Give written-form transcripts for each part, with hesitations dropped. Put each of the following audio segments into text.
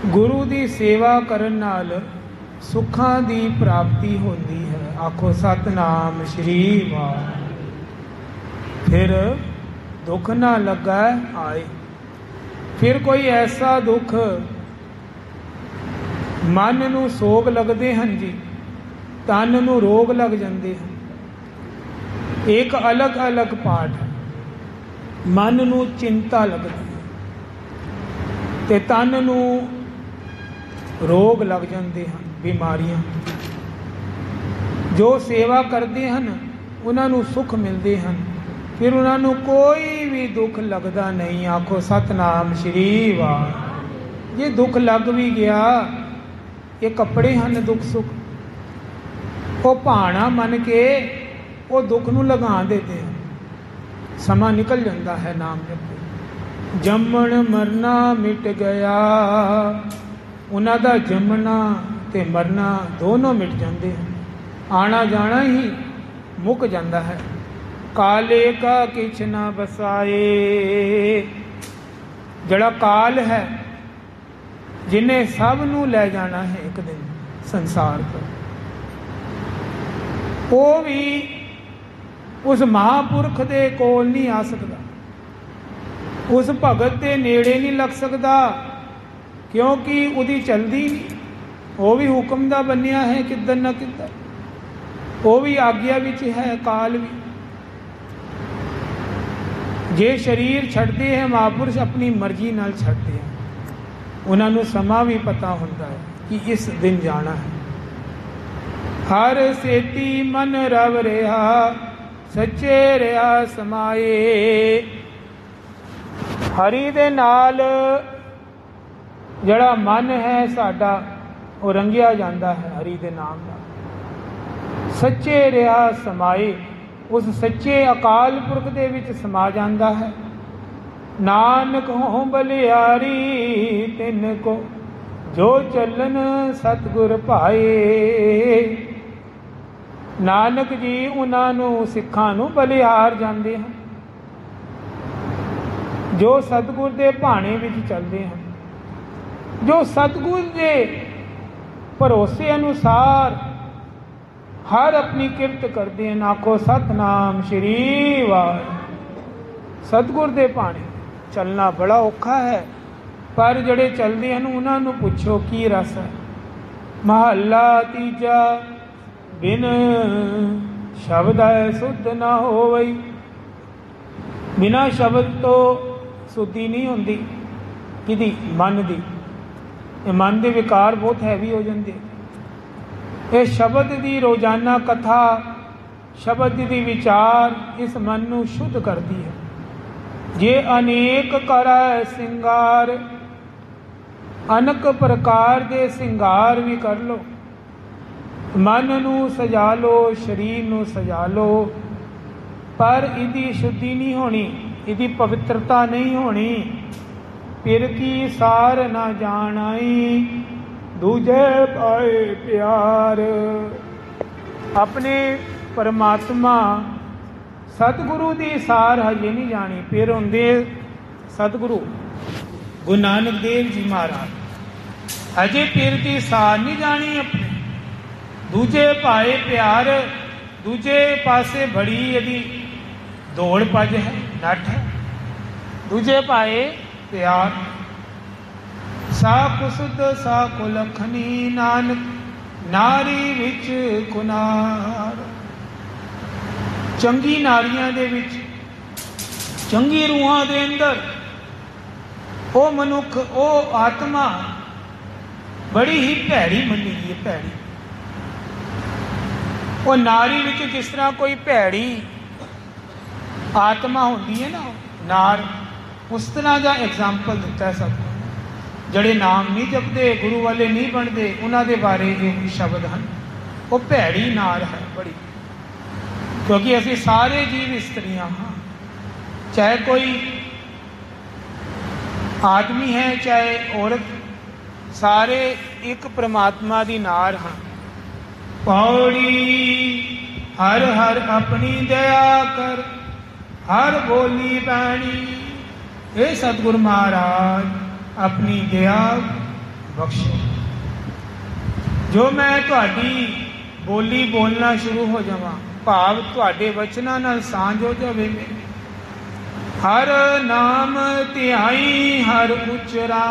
गुरु की सेवा करन नाल सुखां दी प्राप्ति होती है। आखो सतनाम श्री वाहिगुरू। फिर दुख ना लगा आए। फिर कोई ऐसा दुख मन नूं सोग लगते हैं जी, तन नूं रोग लग जाते हैं। एक अलग अलग पाठ है। मन नूं चिंता लगती है ते तन नूं रोग लग जाते हैं, बीमारियां। जो सेवा करते हैं उन्होंने सुख मिलते हैं, फिर उन्होंने कोई भी दुख लगता नहीं। आखो सतनाम श्री वाहिगुरू। ये दुख लग भी गया, ये कपड़े हैं दुख सुख, वो भाना मन के वो दुख नूं लगा देते हैं। समा निकल जाता है नाम जप। जमन मरना मिट गया, उन्हां दा जमना ते मरना दोनों मिट जाते हैं। आना जाना ही मुक जाता है। काले का किछ ना बसाए। जड़ा काल है जिन्हें सब नू ले जाना है एक दिन संसार को, वो भी उस महापुरख दे कोल नहीं आ सकता, उस भगत के नेड़े नहीं लग सकता, क्योंकि उदी चलती नहीं। वो भी हुक्म दा बनिया है किधर ना किधर, वो भी आग्या विच है, काल भी। जे शरीर छड्डते हैं महापुरुष अपनी मर्जी नाल छड्डते हैं, उन्होंने समा भी पता होता है कि इस दिन जाना है। हर सेती मन रव रहा, सच्चे रहा समाए। हरि दे नाल जड़ा मन है साडा वो रंगिया जाता है हरि दे नाम नाल। सच्चे रहा समाए, उस सच्चे अकाल पुरख दे विच समा जाता है। नानक हो बलियारी तिन को, जो चलन सतगुर पाए। नानक जी उन्होंने सिखां नूं बलिहार जाते हैं, जो सतगुर दे भाणे विच चलते हैं, जो सतगुर के भरोसे अनुसार हर अपनी किरत करते हैं। आखो सतनाम श्री वाहिगुरू। सतगुर दे भाणे चलना बड़ा औखा है, पर जड़े चलते हैं उन्होंने पूछो की रस है। महला तीजा बिन शब्द सुध ना होवई। बिना शब्द तो शुद्धि नहीं होती किदी मन की। मन के विकार बहुत हैवी हो जाते। ये शब्द की रोजाना कथा, शब्द की विचार इस मन को शुद्ध करती है। जे अनेक करै सिंगार, अनेक प्रकार के सिंगार भी कर लो, मन नू सजा लो, शरीर नू सजा लो, पर इदी शुद्धि नहीं होनी, इदी पवित्रता नहीं होनी। फिर की सार ना जानाई, दूजे पाए प्यार। अपने परमात्मा सतगुरु की सार हजे नहीं जानी। फिर होंगे सतगुरु गुरु नानक देव जी महाराज, हजे फिर की सार नहीं जानी अपने। दूजे पाए प्यार, दूजे पासे बड़ी यदि दौड़ भज है, नठ है। दूजे पाए प्यार। सा कुसुद सा कुलखनी, नानक नारी विच कुनार। चंगी नारियां दे विच, चंगी रूहां दे अंदर वो मनुख, वो आत्मा बड़ी ही भैड़ी मनी गई है, भैड़ी। वो नारी विच जिस तरह कोई भैड़ी आत्मा होती है ना नार, उस तरह का एग्जाम्पल दिता है सब। जड़े नाम नहीं जपते, गुरु वाले नहीं बनते, उन्होंने बारे ये शब्द हैं। वो भैड़ी नार है बड़ी, क्योंकि असी सारे जीव स्त्रियां हाँ, चाहे कोई आदमी है चाहे औरत, सारे एक परमात्मा की नार हाँ। पौड़ी हर हर अपनी दया कर, हर बोली बैणी। हे सतगुरु महाराज अपनी दया ਬਖਸ਼ੋ। ਜੋ ਮੈਂ ਤੁਹਾਡੀ ਬੋਲੀ ਬੋਲਣਾ ਸ਼ੁਰੂ ਹੋ ਜਾਵਾਂ, ਭਾਵ ਤੁਹਾਡੇ ਵਚਨਾਂ ਨਾਲ ਸਾਂਝ ਹੋ ਜਾਵੇ ਮੇਰੀ। ਹਰ ਨਾਮ ਧਿਆਈ ਹਰ ਉਚਰਾ,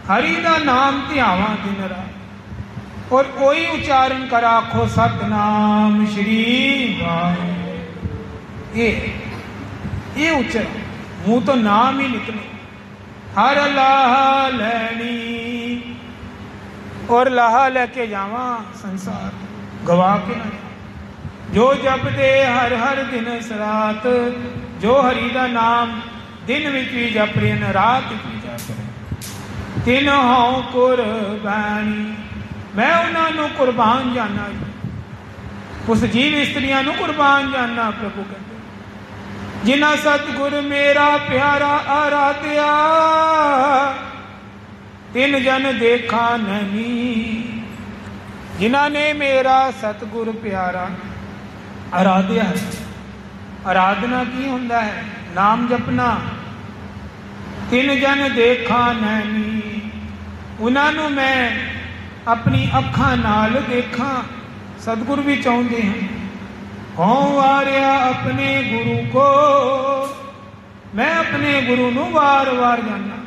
ਹਰੀ ਦਾ ਨਾਮ ਧਿਆਵਾਂ ਦਿਨ ਰਾਤ। ਔਰ ਕੋਈ ਉਚਾਰਨ ਕਰ ਆਖੋ ਸਤਨਾਮ ਸ਼੍ਰੀ ਵਾਹਿਗੁਰੂ। ਇਹ ਉਚਰ ਮੂੰਹ ਤੋਂ ਨਾਮ ਹੀ ਨਿਕਲੇ। ਹਰ ਲਾਹਾ ਲੈਣੀ, ਔਰ ਲਾਹਾ ਲੈ ਕੇ ਜਾਵਾਂ ਸੰਸਾਰ ਗਵਾ ਕੇ ਨਾ। ਜੋ ਜਪਦੇ ਹਰ ਹਰ ਦਿਨ ਸਰਾਤ, ਜੋ ਹਰੀ ਦਾ ਨਾਮ ਦਿਨ ਵਿੱਚ ਵੀ ਜਪ ਰਹੇ ਨੇ, ਰਾਤ ਵਿੱਚ ਵੀ ਜਪ ਰਹੇ। ਤਿਨ ਹਉ ਕੁਰਬਾਨੀ, ਮੈਂ ਉਹਨਾਂ ਨੂੰ ਕੁਰਬਾਨ ਜਾਨਾ। ਉਸ ਜੀਵ ਇਸਤਰੀਆਂ ਨੂੰ ਕੁਰਬਾਨ ਜਾਨਾ। ਪ੍ਰਭੂ ਕਹਿੰਦੇ ਜਿਨ੍ਹਾਂ ਸਤਿਗੁਰ ਮੇਰਾ ਪਿਆਰਾ ਆਰਾਧਿਆ, ਤਿੰਨ ਜਨ ਦੇਖਾ ਨਹੀਂ। ਜਿਨ੍ਹਾਂ ਨੇ ਮੇਰਾ ਸਤਿਗੁਰ ਪਿਆਰਾ ਆਰਾਧਿਆ। ਆਰਾਧਨਾ ਕੀ ਹੁੰਦਾ ਹੈ? ਨਾਮ ਜਪਣਾ। ਤਿੰਨ ਜਨ ਦੇਖਾ ਨਹੀਂ, ਉਹਨਾਂ ਨੂੰ ਮੈਂ ਆਪਣੀ ਅੱਖਾਂ ਨਾਲ ਦੇਖਾਂ। ਸਤਿਗੁਰ ਵੀ ਚਾਹੁੰਦੇ ਹਨ। ਹਉ ਵਾਰਿਆ ਆਪਣੇ ਗੁਰੂ ਕੋ, ਮੈਂ ਆਪਣੇ ਗੁਰੂ ਨੂੰ ਵਾਰ ਵਾਰ ਜਾਣਾ।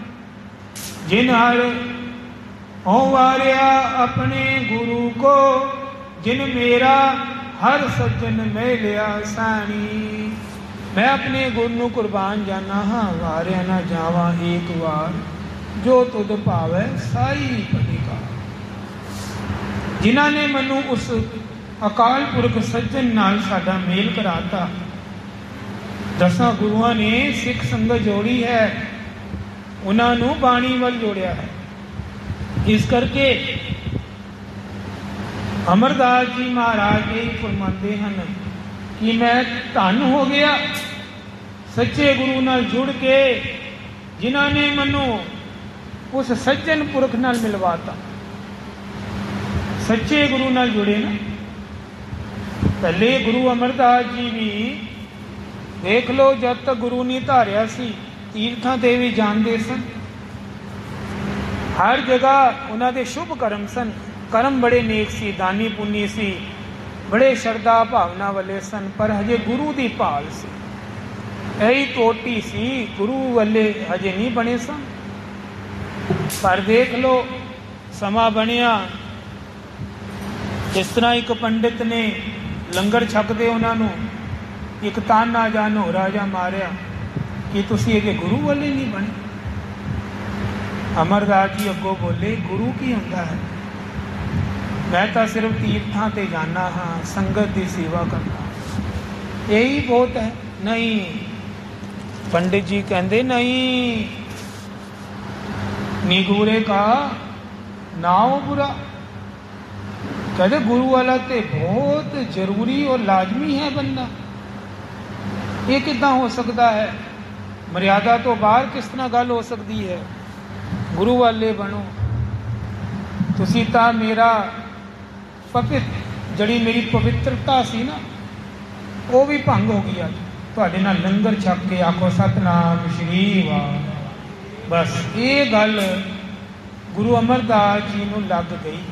ਜਿਨ ਹਰ ਹਉ ਵਾਰਿਆ ਆਪਣੇ ਗੁਰੂ ਕੋ, ਜਿਨ ਮੇਰਾ ਹਰ ਸੱਜਣ ਮੈਂ ਲਿਆ ਸਾਣੀ। ਮੈਂ ਆਪਣੇ ਗੁਰੂ ਨੂੰ ਕੁਰਬਾਨ ਜਾਨਾ ਹਾਂ, ਵਾਰਿਆ ਨਾ ਜਾਵਾਂ ਏਕ ਵਾਰ। ਜੋ ਤੁਧ ਭਾਵੈ ਸਾਈ ਪਟਿਕਾ। ਜਿਨ੍ਹਾਂ ਨੇ ਮੈਨੂੰ ਉਸ ਅਕਾਲ ਪੁਰਖ ਸੱਜਣ ਨਾਲ ਸਾਡਾ ਮੇਲ ਕਰਾਤਾ। ਦਸਾਂ ਗੁਰੂਆਂ ਨੇ ਸਿੱਖ ਸੰਗਤ ਜੋੜੀ ਹੈ, ਉਹਨਾਂ ਨੂੰ ਬਾਣੀ ਵੱਲ ਜੋੜਿਆ ਹੈ। ਇਸ ਕਰਕੇ ਅਮਰਦਾਸ ਜੀ ਮਹਾਰਾਜ ਇਹ ਫਰਮਾਉਂਦੇ ਹਨ ਕਿ ਮੈਂ ਧੰਨ ਹੋ ਗਿਆ ਸੱਚੇ ਗੁਰੂ ਨਾਲ ਜੁੜ ਕੇ, ਜਿਨ੍ਹਾਂ ਨੇ ਮੈਨੂੰ ਉਸ ਸੱਜਣ ਪੁਰਖ ਨਾਲ ਮਿਲਵਾਤਾ। ਸੱਚੇ ਗੁਰੂ ਨਾਲ ਜੁੜੇ ਨਾ। ਪਹਿਲੇ ਗੁਰੂ ਅਮਰਦਾਸ ਜੀ ਵੀ ਦੇਖ ਲਓ, ਜਦ ਤੱਕ ਗੁਰੂ ਨਹੀਂ ਧਾਰਿਆ ਸੀ, ਤੀਰਥਾਂ ਤੇ ਵੀ ਜਾਂਦੇ ਸਨ। ਹਰ ਜਗ੍ਹਾ ਉਹਨਾਂ ਦੇ ਸ਼ੁਭ ਕਰਮ ਸਨ। ਕਰਮ ਬੜੇ ਨੇਕ ਸੀ, ਦਾਨੀ ਪੁੰਨੀ ਸੀ, ਬੜੇ ਸ਼ਰਧਾ ਭਾਵਨਾ ਵਾਲੇ ਸਨ, ਪਰ ਹਜੇ ਗੁਰੂ ਦੀ ਭਾਲ ਸੀ। ਇਹੀ ਟੋਟੀ ਸੀ, ਗੁਰੂ ਵਾਲੇ ਹਜੇ ਨਹੀਂ ਬਣੇ ਸਨ। ਪਰ ਦੇਖ ਲਓ ਸਮਾਂ ਬਣਿਆ, ਜਿਸ ਤਰ੍ਹਾਂ ਇੱਕ ਪੰਡਿਤ ਨੇ ਲੰਗਰ ਛਕਦੇ ਉਹਨਾਂ ਨੂੰ ਇੱਕ ਤਾਨਾ ਜਾਂ ਨੋਰਾ ਜਾਂ ਮਾਰਿਆ ਕਿ ਤੁਸੀਂ ਇਹਦੇ ਗੁਰੂ ਵਾਲੇ ਨਹੀਂ ਬਣੇ। ਅਮਰਦਾਸ ਜੀ ਅੱਗੋਂ ਬੋਲੇ, ਗੁਰੂ ਕੀ ਹੁੰਦਾ ਹੈ? ਮੈਂ ਤਾਂ ਸਿਰਫ ਤੀਰਥਾਂ ਤੇ ਜਾਣਾ ਹਾਂ, ਸੰਗਤ ਦੀ ਸੇਵਾ ਕਰਨਾ, ਇਹੀ ਬਹੁਤ ਹੈ। ਨਹੀਂ, ਪੰਡਿਤ ਜੀ ਕਹਿੰਦੇ ਨਹੀਂ, ਨਿਗੂਰੇ ਕਾ ਨਾਉ ਬੁਰਾ। कहते गुरु वाला तो बहुत जरूरी और लाजमी है बनना। ये कितना हो सकता है? मर्यादा तो बाहर किस तरह गल हो सकती है? गुरु वाले बनो। तुसी तां मेरा जड़ी मेरी पवित्रता सी ना, वो भी भंग हो गई। तुहाडे नाल लंगर छक के आखो सतनाम श्री वाह। बस ये गल गुरु अमरदास जी नूं लग गई।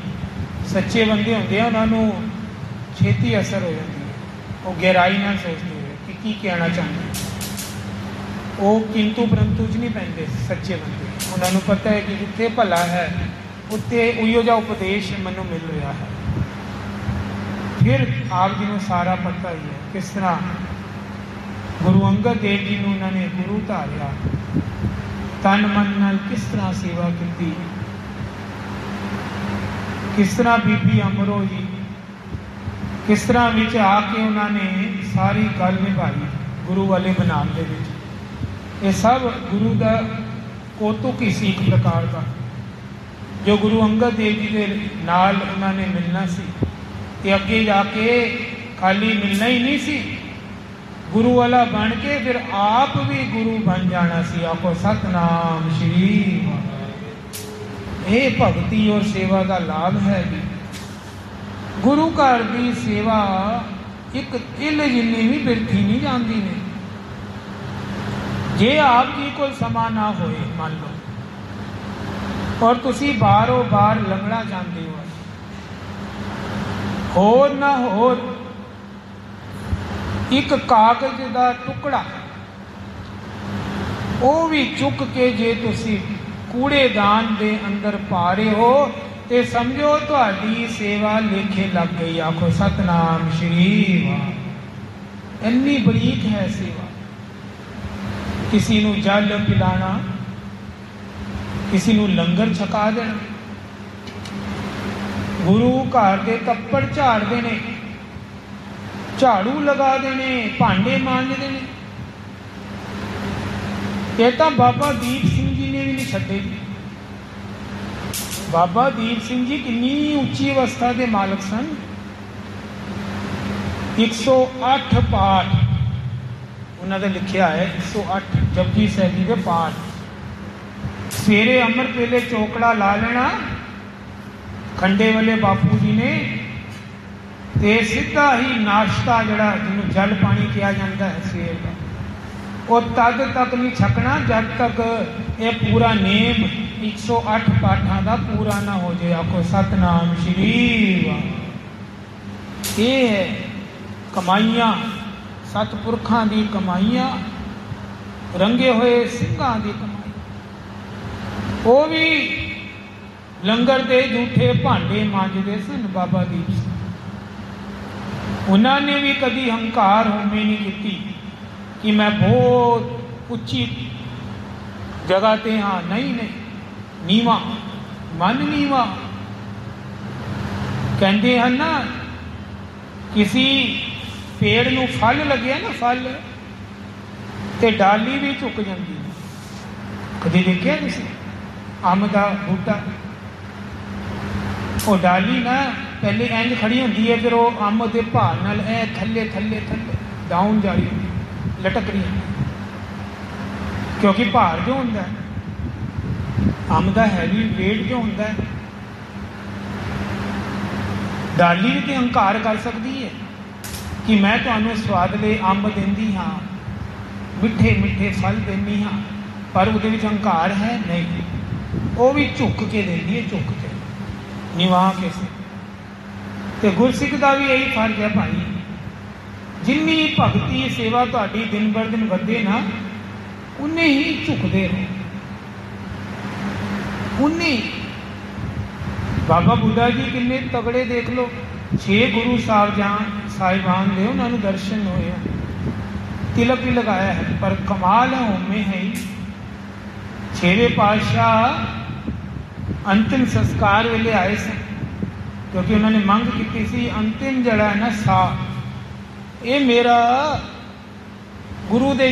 सच्चे बंदे होंदे आ, उन्होंने छेती असर हो जाती है। वो गहराई नाल सोचते हुए कि की कहना चाहते, वो किंतु परंतु च नहीं पैंदे। सच्चे बंदे उन्होंने पता है कि जिथे भला है उत्थे उहियो जिहा उपदेश मैनूं मिल रहा है। फिर आप जी को सारा पता ही है किस तरह गुरु अंगद देव जी ने उन्होंने गुरु धारिया, तन मन नाल किस तरह सेवा की, किस तरह बीबी अमरो जी किस तरह विच आके उन्होंने सारी गल निभाई गुरु वाले बनाने दे विच। ये सब गुरु का कौतुक ही सी एक प्रकार का। जो गुरु अंगद देव जी के नाल उन्होंने मिलना सी, ते अगे जाके खाली मिलना ही नहीं सी, गुरु वाला बन के फिर आप भी गुरु बन जाना सी। आखो सतनाम श्री। ये भगती और सेवा का लाभ है भी। गुरु घर की सेवा एक तिल जिन्नी भी बिरथी नहीं जाती ने। जे आप जी को समा ना होए, मान लो और तुसी बारों बार लंघना चाहते हो। होर ना होर एक कागज का टुकड़ा वो भी चुक के जे तुसी कूड़ेदान दे अंदर पा रहे हो तो समझो तुहाडी सेवा लेखे लग गई। आखो सतनाम श्री वाह। इन्नी बरीक है सेवा। किसी नू जल पिलाना, किसी नू लंगर छका देना, गुरु घर के तप्पड़ झाड़ देने, झाड़ू लगा देने, भांडे मांजते ने। ये तो बाबा दीप सिंह जी ने भी नहीं छड्डे। बाबा दीप सिंह जी कितनी उच्ची अवस्था के मालक सन। 108 पाठ उन्होंने लिखा है। 108 जपजी साहिब जी के पाठ। सवेरे अमृत वेले चौकड़ा ला लेना खंडे वाले बापू जी ने, ते सीधा ही नाश्ता जड़ा जिन्हों जल पानी किया जाता है सवेर का, वो तद तक नहीं छकना जब तक ये पूरा नेम 108 पाठा का पूरा ना हो जाए। आखो सतनाम श्री वाह। ये है कमाइयां, सतपुरखा दी कमाइयां, रंगे हुए सिंघां दी कमाई। वो भी लंगर दे झूठे भांडे मांजते सन बाबा दीप सिंह। उन्होंने भी कभी हंकार होमे नहीं की कि मैं बहुत उच्ची जगह ते हाँ, नहीं नहीं, नीवा मन नीवा। कहते हैं ना किसी पेड़ नू फल लगे ना, फल ते डाली भी झुक जाती। कभी देखिए तुसी अंब का बूटा, वो डाली ना पहले इंज खड़ी होती है, फिर वो अंब के भार नाल ऐ थले थले थले डाउन जा रही होती, लटक रही होती, क्योंकि भार जो होंदा है अंब का हैवी वेट जो होंदा है। डाली भी तो हंकार कर सकती है कि मैं तुहानू स्वादले अंब देंदी हाँ, मिठे मिठे फल देनी हाँ, पर उहदे विच हंकार है नहीं। वो भी झुक के देंदी है, झुक के निवाह के से। तो गुरसिख का भी यही फर्ज है भाई। जिन्नी भगती सेवा तुहाडी दिन बर दिन वधे ना, उन्ने ही झुकते रहो, उन्ने। बाबा बुढ़ा जी किन्ने तगड़े देख लो, 6 गुरु साहिबान दे उन्होंने दर्शन होए, तिलक भी लगाया है, पर कमाल है होमे है ही। 6वें पातशाह अंतिम संस्कार वेले आए सन, क्योंकि उन्होंने मंग की सी अंतिम जड़ा है ना सा, ये मेरा गुरु दे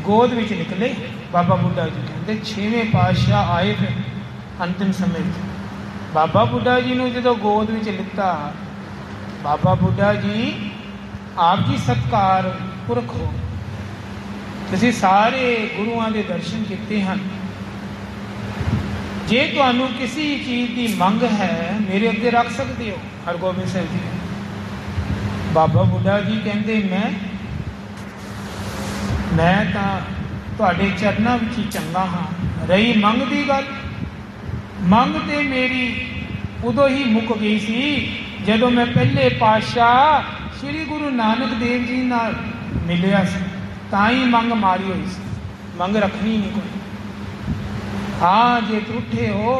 गोद विच निकले। बाबा बुढ़ा जी कहते 6वें पातशाह आए फिर अंतिम समय। बाबा बुढ़ा जी ने जो गोद विच लिता, बाबा बुढ़ा जी आप जी सत्कार पुरख हो, तुसीं सारे गुरुआं दे दर्शन किए हैं। जे तुहानू किसी चीज़ की मंग है मेरे अगे रख सकते हो। हरगोबिंद साहिब जी बाबा बुढ़ा जी कहते मैं तुहाडे चरनां विच ही चंगा हाँ। रही मंग की गल, मंग तो मेरी उदों ही मुक गई सी जदों मैं पहले पातशाह श्री गुरु नानक देव जी नाल मिलिया सी, तां ही मंग मारी हुई सी, मंग रखनी नहीं कोई। हाँ जे झूठे हो,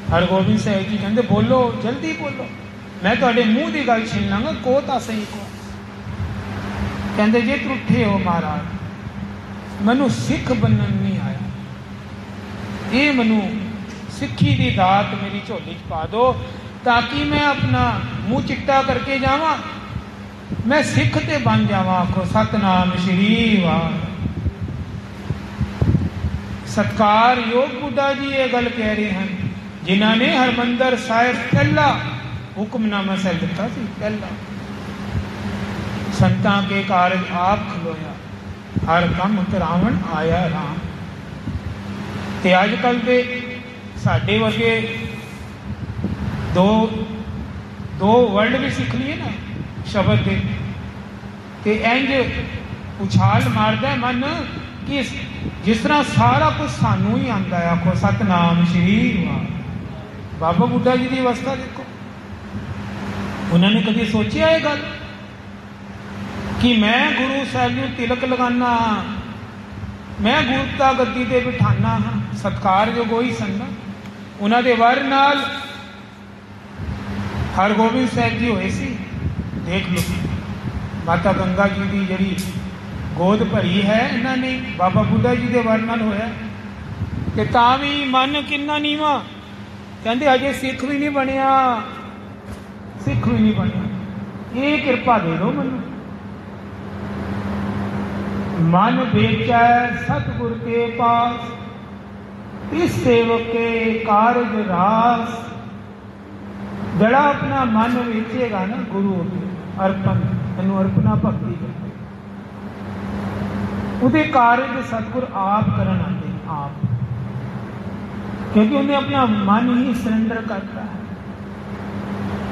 हरगोबिंद साहिब जी कहते बोलो, जल्दी बोलो, मैं तुहाडे मूँह की गल छीन लांगा, को तां सही को। कहते जे झूठे हो महाराज, मैनू सिख बनन नहीं आया, ये मैनू सिक्खी की दात मेरी झोली च पा दो, ताकि मैं अपना मुँह चिट्टा करके जावां, मैं सिख ते बन जावां। आखो सतनाम श्री वाह। सत्कार योग बुढ़ा जी ये गल कह रहे हैं, जिन्होंने हरमंदर साहिब पहला हुक्मनामा साहिब दिता सी, पहला संतां के कारज आप खलोया, हर कम करावण आया राम। ते अजकल के साडे वर्गे दो वर्ड भी सीख लिए ना शब्द के, इंज उछाल मारदा मन कि जिस तरह सारा कुछ सानू ही आंदा है। आखो सतनाम श्री वाहिगुरू। बाबा बुड्ढा जी की अवस्था देखो, उन्होंने कभी सोचा है गल कि मैं गुरु साहब नूं तिलक लगाना, मैं गुरता गद्दी ते बिठाना हाँ, सत्कारयोग ही सन। उन्होंने वर नाल हरगोबिंद साहब जी होए सी। देख लो माता गंगा जी की जड़ी गोद भरी है इन्होंने बाबा बुड्ढा जी के वर नाल होया। ते तां भी मन किन्ना नीवा, कहते अजे सिख भी नहीं बनया, सिख भी नहीं बनया। ये कृपा दे दो मैनू। मन बेचै सतगुर के पास, इस सेवक के कारज रास। जड़ा अपना मन बेचेगा ना गुरु अर्पण, इनू अर्पणा भक्ति करते, उहदे कारज सतगुर आप करन आते आप, क्योंकि उन्हें अपना मन ही सरेंडर करता है।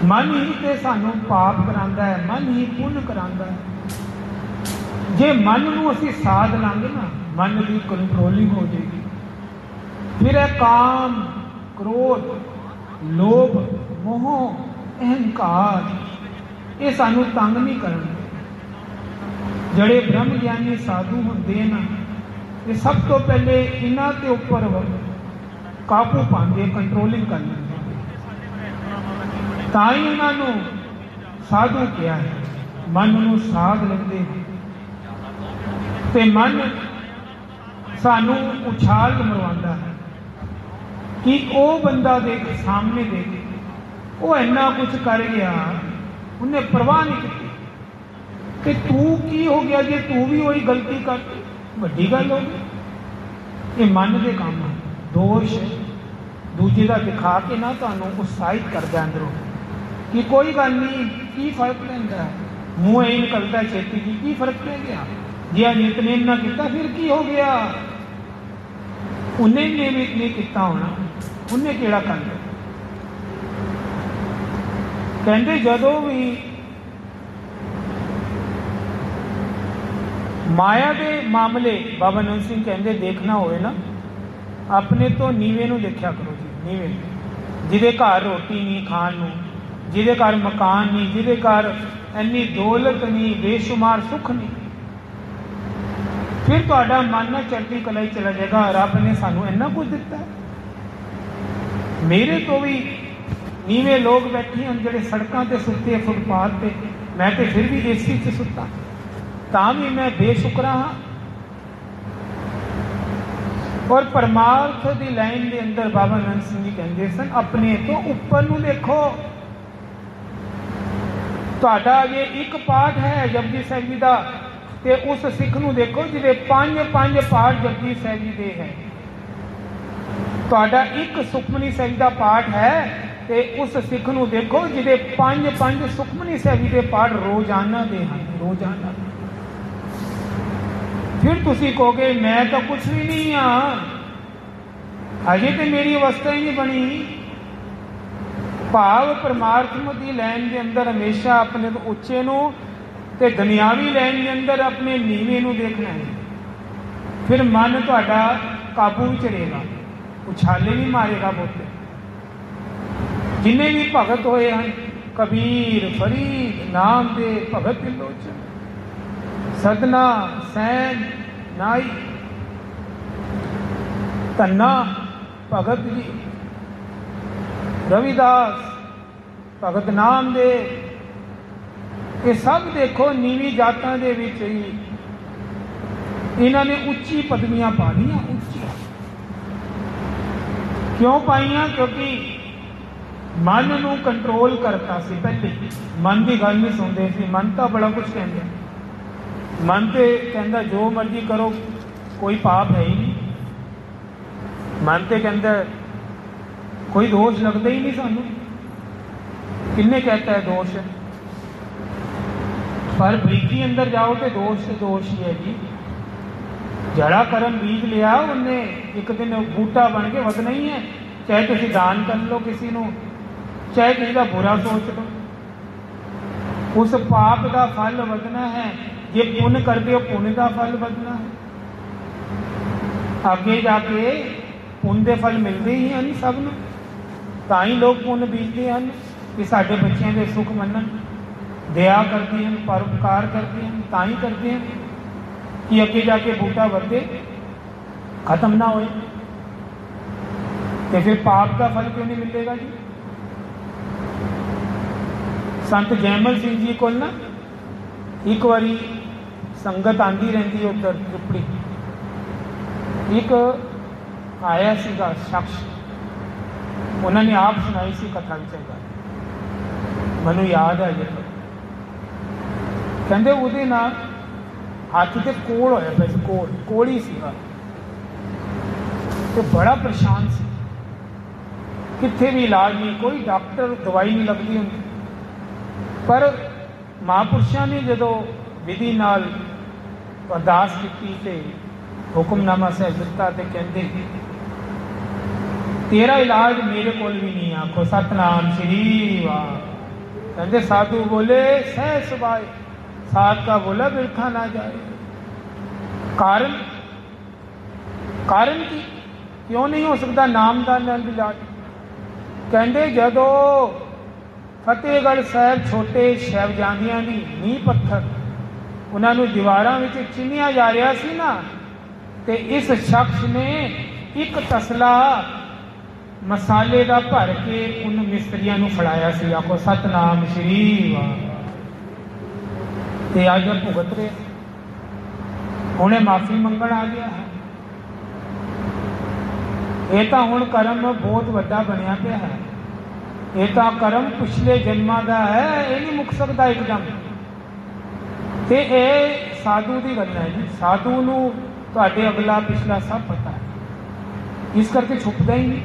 मन ही ते सानू पाप करांदा है, मन ही पुण्य करांदा है। जे मन नू असीं साध लांगे ना, मन की कंट्रोलिंग हो जाएगी। फिर है काम, क्रोध, लोभ, मोह, अहंकार, ये सानू तंग नहीं करनगे। जड़े ब्रह्म ज्ञानी साधु होंदे ना, ये सब तो पहले इन्हां दे उपर काबू पाते, कंट्रोलिंग कर लेंगे। तां ही उन्होंने साधु किया है। मन नू साध लेंदे ते मन सानू उछाल मरवांदा है कि वो बंदा देख सामने देख, वो इन्ना कुछ कर गया, उन्हें परवाह नहीं की कि तू की हो गया जे तू भी वही गलती कर, वड्डी गल हो गई। ये मन के काम है। दोष दूजे का दिखा के ना तुहानू उत्साहित करदा अंदरों कि कोई गल नहीं, की फर्क पैंदा है, मूँह यही निकलता छेती की फर्क पै गया, जे नितनेम ना किया फिर की हो गया, उन्हें नियमित नहीं किया होना, उन्हें केड़ा कर लिया। कहते जदों भी माया के मामले बाबा नंद सिंह कहते देखना होए ना, अपने तो नीवे नूं देखा करो जी। नीवे जिहदे घर रोटी नहीं खाण नूं, जिहदे घर मकान नहीं, जिहदे घर इन्नी दौलत नहीं, बेशुमार सुख नहीं, फिर तुहाडा मन ना चढ़ती कला चला जाएगा। रब ने सानू इन्ना कुछ दिता है। मेरे तो भी नीवे लोग बैठे हैं जिहड़े सड़कों पर सुते, फुटपाथ पे, मैं तो फिर भी एसी च सुता, तां भी मैं बेशुकरा हाँ। और परमार्थ की लाइन के अंदर बाबा नंद सिंह जी कहते सन, अपने तो उपर नूं देखो। तुहाडा ये एक पाठ है जपजी साहिब जी का, ते उस सिख नूं देखो जिहदे पंज पाठ जपजी साहिब जी दे है। तुहाडा एक सुखमनी साहिब का पाठ है, ते उस सिख नूं देखो जिहदे पंज सुखमनी साहिब जी के पाठ रोजाना दे हैं, रोजाना। फिर तुसी कहोगे मैं तो कुछ भी नहीं हाँ, अजे तो मेरी अवस्था ही नहीं बनी। भाव परमात्म की लैन के अंदर हमेशा अपने तो उच्चे नूं ते दुनियावी लैन के अंदर अपने नीवे नूं देखना है। फिर मन तुहाडा काबू विच रहेगा, उछाले नहीं मारेगा बहुते। जिन्हें भी भगत होए हैं, कबीर, फरीद, नामदेव, भगत त्रिलोचन, सदना, सैन, नाई, धन्ना भगत जी, रविदास, भगत नामदेव, ये सब देखो नीवी जातां दे विच ही इन्होंने उच्ची पदवियां पा लिया। उच्ची क्यों पाइया? क्योंकि मन नूं कंट्रोल करता सी। पहले मन की गल नहीं सुनते सी, मन तो बड़ा कुछ कहता, मन तो कहता जो मर्जी करो कोई पाप है ही नहीं। मन तो कहता कोई दोष लगता ही नहीं सानू, किन्ने कहता है दोष है, पर बरीकी अंदर जाओ तो दोष ही है जी। जड़ा कर्म बीज लिया उन्हें एक दिन बूटा बन के वधना ही है। चाहे तुसी दान कर लो किसी को, चाहे किसी का बुरा सोच लो, उस पाप का फल वधना है। जे पुण्य करते हो पुण्य का फल वधना है। ਅੱਗੇ ਜਾ ਕੇ ਪੁੰਨ ਦੇ ਫਲ ਮਿਲਦੇ ਹੀ ਹਨ ਸਭ ਨੂੰ। ਤਾਂ ਹੀ ਲੋਕ ਪੁੰਨ ਬੀਜਦੇ ਹਨ ਕਿ ਸਾਡੇ ਬੱਚਿਆਂ ਦੇ ਸੁੱਖ ਮੰਨਣ, ਦਇਆ ਕਰਦੇ ਹਨ, ਪਰਉਪਕਾਰ ਕਰਦੇ ਹਨ। ਤਾਂ ਹੀ ਕਰਦੇ ਹਨ ਕਿ ਅੱਗੇ ਜਾ ਕੇ ਬੂਟਾ ਵਧੇ, ਖਤਮ ਨਾ ਹੋਏ। ਤੇ ਫਿਰ ਪਾਪ ਦਾ ਫਲ ਕਿਉਂ ਨਹੀਂ ਮਿਲੇਗਾ ਜੀ? ਸੰਤ ਜੈਮਲ ਸਿੰਘ ਜੀ ਕੋਲ ਨਾ ਇੱਕ ਵਾਰੀ ਸੰਗਤ ਆਂਦੀ ਰਹਿੰਦੀ ਉੱਧਰ ਝੁੱਪੜੀ। ਇੱਕ ਆਇਆ ਸੀਗਾ ਸ਼ਖਸ, ਉਹਨਾਂ ਨੇ ਆਪ ਸੁਣਾਈ ਸੀ ਕਥਾ ਵਿੱਚ ਗੱਲ, ਮੈਨੂੰ ਯਾਦ ਹੈ ਜੀ। ਕਹਿੰਦੇ ਉਹਦੇ ਨਾਲ ਹੱਥ ਤੇ ਕੋਲ ਹੋਇਆ ਪਿਆ ਸੀ, ਕੋਲ ਹੀ ਸੀਗਾ ਤੇ ਬੜਾ ਪਰੇਸ਼ਾਨ ਸੀ। ਕਿੱਥੇ ਵੀ ਇਲਾਜ ਨਹੀਂ, ਕੋਈ ਡਾਕਟਰ ਦਵਾਈ ਨਹੀਂ ਲੱਭਦੀ ਹੁੰਦੀ। ਪਰ ਮਹਾਂਪੁਰਸ਼ਾਂ ਨੇ ਜਦੋਂ ਵਿਧੀ ਨਾਲ ਅਰਦਾਸ ਕੀਤੀ ਤੇ ਹੁਕਮਨਾਮਾ ਸਾਹਿਬ ਦਿੱਤਾ ਤੇ ਕਹਿੰਦੇ ਤੇਰਾ ਇਲਾਜ ਮੇਰੇ ਕੋਲ ਵੀ ਨਹੀਂ। ਆਖੋ ਸਤਨਾਮ ਸ਼੍ਰੀ ਵਾਹ। ਕਹਿੰਦੇ ਸਾਧੂ ਬੋਲੇ ਸਹਿ ਸੁਭਾਏ, ਸਾਧ का बोला बिरखा ना जाए। ਕਾਰਨ ਕੀ ਕਿਉਂ ਨਹੀਂ ਹੋ ਸਕਦਾ ਨਾਮ ਦਾ ਆਨੰਦ ਇਲਾਜ? ਕਹਿੰਦੇ ਜਦੋਂ ਫਤਿਹਗੜ੍ਹ ਸਾਹਿਬ ਛੋਟੇ ਸਾਹਿਬਜ਼ਾਦਿਆਂ ਦੀ ਨੀਂਹ ਪੱਥਰ ਉਹਨਾਂ ਨੂੰ ਦੀਵਾਰਾਂ ਵਿੱਚ ਚਿਣਿਆ ਜਾ ਰਿਹਾ ਸੀ ਨਾ, ਤੇ ਇਸ ਸ਼ਖਸ ਨੇ ਇੱਕ ਤਸਲਾ ਮਸਾਲੇ ਦਾ ਭਰ ਕੇ ਉਹਨੂੰ ਮਿਸਤਰੀਆਂ ਨੂੰ ਫੜਾਇਆ ਸੀ। ਆਖੋ ਸਤਨਾਮ ਸ਼੍ਰੀ ਵਾਹ। ਤੇ ਅੱਜ ਭੁਗਤ ਰਹੇ, ਹੁਣੇ ਮਾਫੀ ਮੰਗਣ ਆ ਗਿਆ ਹੈ। ਇਹ ਤਾਂ ਹੁਣ ਕਰਮ ਬਹੁਤ ਵੱਡਾ ਬਣਿਆ ਪਿਆ ਹੈ। ਇਹ ਤਾਂ ਕਰਮ ਪਿਛਲੇ ਜਨਮਾਂ ਦਾ ਹੈ, ਇਹ ਨਹੀਂ ਮੁੱਕ ਸਕਦਾ ਇੱਕਦਮ। ਤੇ ਇਹ ਸਾਧੂ ਦੀ ਗੱਲ ਹੈ ਜੀ। ਸਾਧੂ ਨੂੰ ਤੁਹਾਡੇ ਅਗਲਾ ਪਿਛਲਾ ਸਭ ਪਤਾ ਹੈ, ਇਸ ਕਰਕੇ ਛੁਪਦਾ ਹੀ ਨਹੀਂ।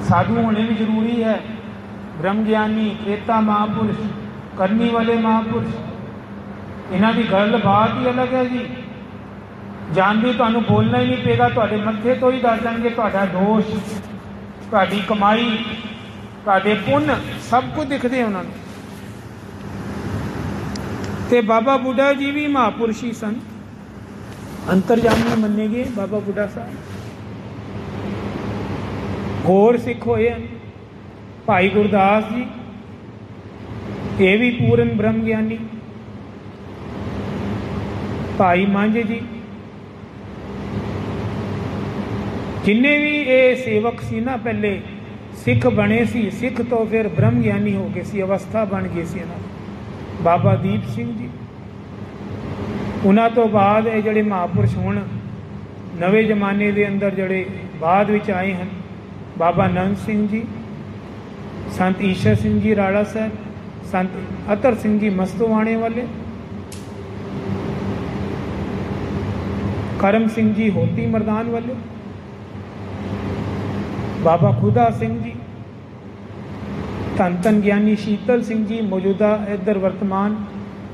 ਸਾਧੂ ਹੋਣੇ ਵੀ ਜ਼ਰੂਰੀ ਹੈ। ਬ੍ਰਹਮ ਗਿਆਨੀ, ਕ੍ਰੇਤਾ ਮਹਾਂਪੁਰਸ਼, ਕਰਨੀ ਵਾਲੇ ਮਹਾਂਪੁਰਸ਼, ਇਹਨਾਂ ਦੀ ਗੱਲ ਬਾਤ ਹੀ ਅਲੱਗ ਹੈ ਜੀ। ਜਾਣਦੇ ਤੁਹਾਨੂੰ ਬੋਲਣਾ ਹੀ ਨਹੀਂ ਪਏਗਾ, ਤੁਹਾਡੇ ਮੱਥੇ ਤੋਂ ਹੀ ਦੱਸ ਦੇਣਗੇ ਤੁਹਾਡਾ ਦੋਸ਼, ਤੁਹਾਡੀ ਕਮਾਈ, ਤੁਹਾਡੇ ਪੁੰਨ, ਸਭ ਕੁਝ ਦਿਖਦੇ ਉਹਨਾਂ ਨੂੰ। ਤੇ ਬਾਬਾ ਬੁੱਢਾ ਜੀ ਵੀ ਮਹਾਂਪੁਰਸ਼ੀ ਸਨ, ਅੰਤਰਜਾਮੀ ਮੰਨੇ ਗਏ ਬਾਬਾ ਬੁੱਢਾ ਸਾਹਿਬ। ਹੋਰ ਸਿੱਖ ਹੋਏ ਹਨ ਭਾਈ ਗੁਰਦਾਸ ਜੀ, ਇਹ ਵੀ ਪੂਰਨ ਬ੍ਰਹਮ ਗਿਆਨੀ। ਭਾਈ ਮੰਝ ਜੀ, ਜਿੰਨੇ ਵੀ ਇਹ ਸੇਵਕ ਸੀ ਨਾ, ਪਹਿਲੇ ਸਿੱਖ ਬਣੇ ਸੀ, ਸਿੱਖ ਤੋਂ ਫਿਰ ਬ੍ਰਹਮ ਗਿਆਨੀ ਹੋ ਗਏ ਸੀ, ਅਵਸਥਾ ਬਣ ਗਈ ਸੀ ਇਹਨਾਂ ਦੀ। ਬਾਬਾ ਦੀਪ ਸਿੰਘ ਜੀ, ਉਹਨਾਂ ਤੋਂ ਬਾਅਦ ਇਹ ਜਿਹੜੇ ਮਹਾਂਪੁਰਸ਼ ਹੁਣ ਨਵੇਂ ਜ਼ਮਾਨੇ ਦੇ ਅੰਦਰ ਜਿਹੜੇ ਬਾਅਦ ਵਿੱਚ ਆਏ ਹਨ, ਬਾਬਾ ਨੰਦ ਸਿੰਘ ਜੀ, ਸੰਤ ਈਸ਼ਰ ਸਿੰਘ ਜੀ ਰਾੜਾ ਸਾਹਿਬ, ਸੰਤ ਅਤਰ ਸਿੰਘ ਜੀ ਮਸਤੋਵਾਣੇ ਵਾਲੇ, ਕਰਮ ਸਿੰਘ ਜੀ ਹੋਤੀ ਮਰਦਾਨ ਵਾਲੇ, ਬਾਬਾ ਖੁਦਾ ਸਿੰਘ ਜੀ, ਧੰਨ ਧੰਨ ਗਿਆਨੀ ਸ਼ੀਤਲ ਸਿੰਘ ਜੀ, ਮੌਜੂਦਾ ਇੱਧਰ ਵਰਤਮਾਨ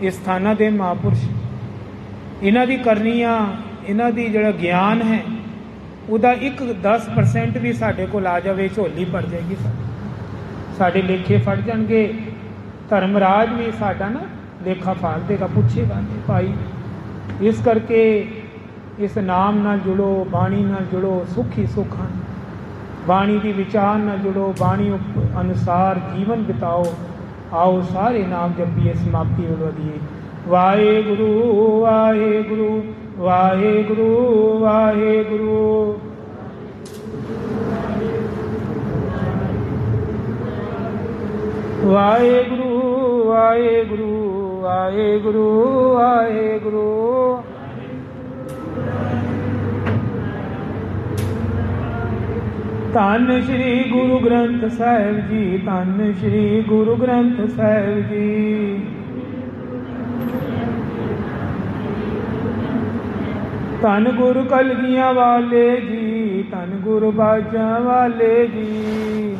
ਇਸ ਸਥਾਨਾਂ ਦੇ ਮਹਾਂਪੁਰਸ਼। ਇਹਨਾਂ ਦੀ ਕਰਨੀਆਂ, ਇਹਨਾਂ ਦੀ ਜਿਹੜਾ ਗਿਆਨ ਹੈ ਉਹਦਾ 10% ਵੀ ਸਾਡੇ ਕੋਲ ਆ ਜਾਵੇ, ਝੋਲੀ ਭਰ ਜਾਏਗੀ। ਸਾਡੇ ਲੇਖੇ ਫੜ ਜਾਣਗੇ। ਧਰਮਰਾਜ ਵੀ ਸਾਡਾ ਨਾ ਲੇਖਾ ਫਾੜ ਦੇਗਾ, ਪੁੱਛੇਗਾ ਨਹੀਂ ਭਾਈ। ਇਸ ਕਰਕੇ ਇਸ ਨਾਮ ਨਾਲ ਜੁੜੋ, ਬਾਣੀ ਨਾਲ ਜੁੜੋ, ਸੁੱਖ ਹੀ ਸੁੱਖ ਹਨ। ਬਾਣੀ ਦੀ ਵਿਚਾਰ ਨਾਲ ਜੁੜੋ, ਬਾਣੀ ਅਨੁਸਾਰ ਜੀਵਨ ਬਿਤਾਓ। ਆਓ ਸਾਰੇ ਨਾਮ ਜਪੀਏ, ਸਮਾਪਤੀ ਵੱਲ ਵਧੀਏ। ਵਾਹਿਗੁਰੂ ਵਾਹਿਗੁਰੂ ਵਾਹਿਗੁਰੂ ਵਾਹਿਗੁਰੂ। ਵਾਹਿਗੁਰੂ ਵਾਹਿਗੁਰੂ ਵਾਹਿਗੁਰੂ ਵਾਹਿਗੁਰੂ। ਧੰਨ ਸ਼੍ਰੀ ਗੁਰੂ ਗ੍ਰੰਥ ਸਾਹਿਬ ਜੀ, ਧੰਨ ਸ਼੍ਰੀ ਗੁਰੂ ਗ੍ਰੰਥ ਸਾਹਿਬ ਜੀ। ਧੰਨ ਗੁਰੂ ਕਲਗੀਆਂ ਵਾਲੇ ਜੀ, ਧੰਨ ਗੁਰੂ ਬਾਜਾਂ ਵਾਲੇ ਜੀ।